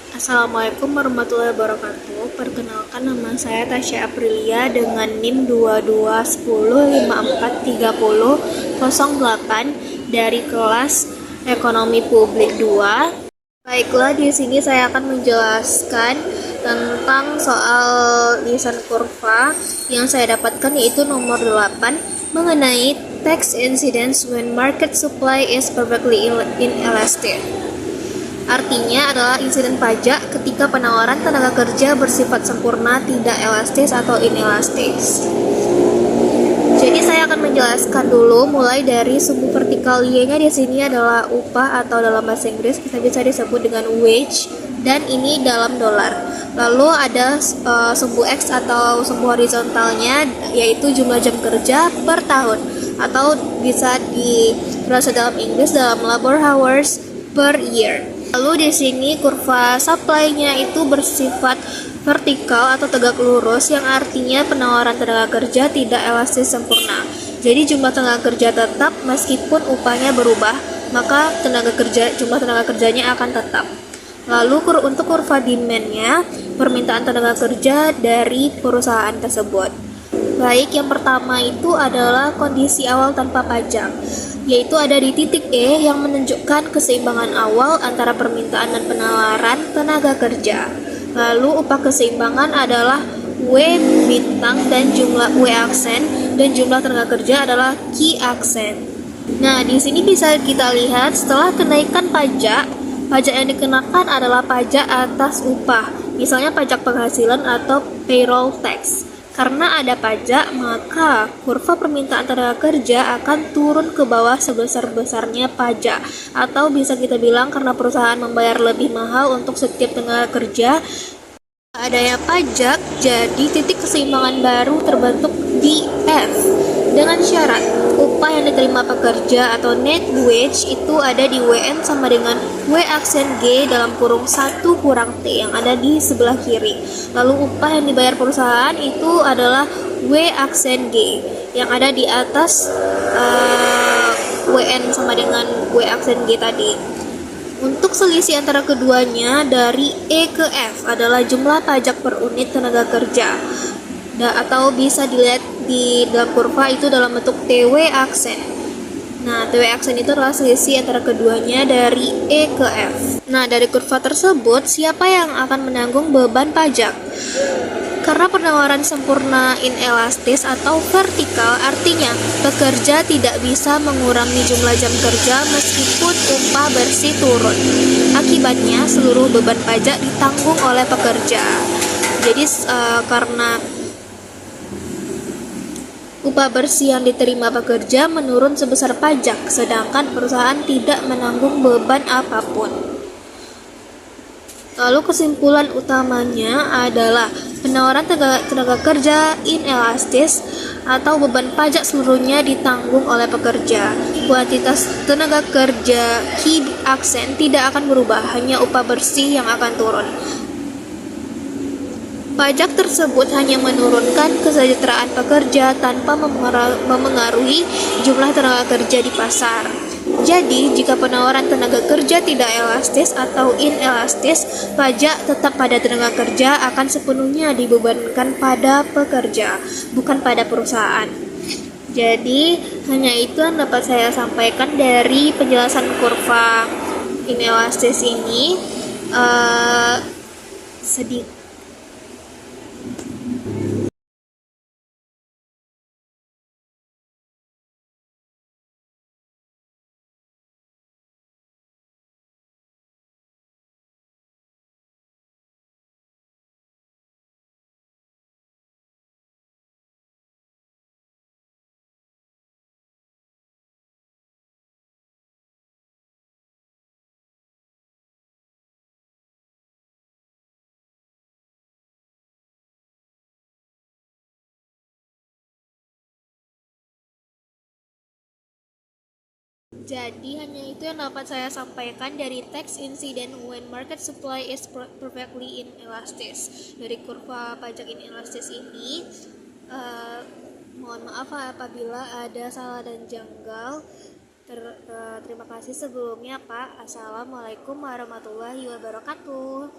Assalamualaikum warahmatullahi wabarakatuh. Perkenalkan, nama saya Tasya Aprilia dengan NIM 2210543008 dari kelas Ekonomi Publik 2. Baiklah, di sini saya akan menjelaskan tentang soal lisan kurva yang saya dapatkan, yaitu nomor 8 mengenai tax incidence when market supply is perfectly inelastic. Artinya adalah insiden pajak ketika penawaran tenaga kerja bersifat sempurna, tidak elastis atau inelastis. Jadi saya akan menjelaskan dulu mulai dari sumbu vertikal Y-nya di sini adalah upah atau dalam bahasa Inggris kita bisa disebut dengan wage, dan ini dalam dolar. Lalu ada sumbu X atau sumbu horizontalnya, yaitu jumlah jam kerja per tahun, atau bisa dibahas dalam Inggris dalam labor hours per year. Lalu di sini kurva supply-nya itu bersifat vertikal atau tegak lurus, yang artinya penawaran tenaga kerja tidak elastis sempurna. Jadi jumlah tenaga kerja tetap meskipun upahnya berubah, maka jumlah tenaga kerjanya akan tetap. Lalu untuk kurva demand-nya, permintaan tenaga kerja dari perusahaan tersebut. Baik, yang pertama itu adalah kondisi awal tanpa pajak, yaitu ada di titik E yang menunjukkan keseimbangan awal antara permintaan dan penawaran tenaga kerja. Lalu upah keseimbangan adalah W bintang dan jumlah W aksen, dan jumlah tenaga kerja adalah Q aksen. Nah, di sini bisa kita lihat setelah kenaikan pajak yang dikenakan adalah pajak atas upah, misalnya pajak penghasilan atau payroll tax. Karena ada pajak, maka kurva permintaan tenaga kerja akan turun ke bawah sebesar-besarnya pajak. Atau bisa kita bilang karena perusahaan membayar lebih mahal untuk setiap tenaga kerja, adanya pajak, jadi titik keseimbangan baru terbentuk di F. Dengan syarat, upah yang diterima pekerja atau net wage itu ada di WN sama dengan W aksen G dalam kurung 1 kurang T yang ada di sebelah kiri. Lalu upah yang dibayar perusahaan itu adalah W aksen G yang ada di atas WN sama dengan W aksen G tadi. Untuk selisih antara keduanya dari E ke F adalah jumlah pajak per unit tenaga kerja, atau bisa dilihat di dalam kurva itu dalam bentuk TW aksen. Nah, TW aksen itu adalah selisih antara keduanya dari E ke F. Nah, dari kurva tersebut, siapa yang akan menanggung beban pajak? Karena penawaran sempurna inelastis atau vertikal, artinya pekerja tidak bisa mengurangi jumlah jam kerja meskipun upah bersih turun. Akibatnya, seluruh beban pajak ditanggung oleh pekerja. Jadi, karena upah bersih yang diterima pekerja menurun sebesar pajak, sedangkan perusahaan tidak menanggung beban apapun. Lalu kesimpulan utamanya adalah penawaran tenaga kerja inelastis atau beban pajak seluruhnya ditanggung oleh pekerja. Kuantitas tenaga kerja Q aksen tidak akan berubah, hanya upah bersih yang akan turun. Pajak tersebut hanya menurunkan kesejahteraan pekerja tanpa memengaruhi jumlah tenaga kerja di pasar. Jadi, jika penawaran tenaga kerja tidak elastis atau inelastis, pajak tetap pada tenaga kerja akan sepenuhnya dibebankan pada pekerja, bukan pada perusahaan. Jadi, hanya itu yang dapat saya sampaikan dari penjelasan kurva inelastis ini. Sedikit Jadi hanya itu yang dapat saya sampaikan dari tax incident when market supply is perfectly inelastic. Dari kurva pajak inelastis ini, mohon maaf apabila ada salah dan janggal. Terima kasih sebelumnya, Pak. Assalamualaikum warahmatullahi wabarakatuh.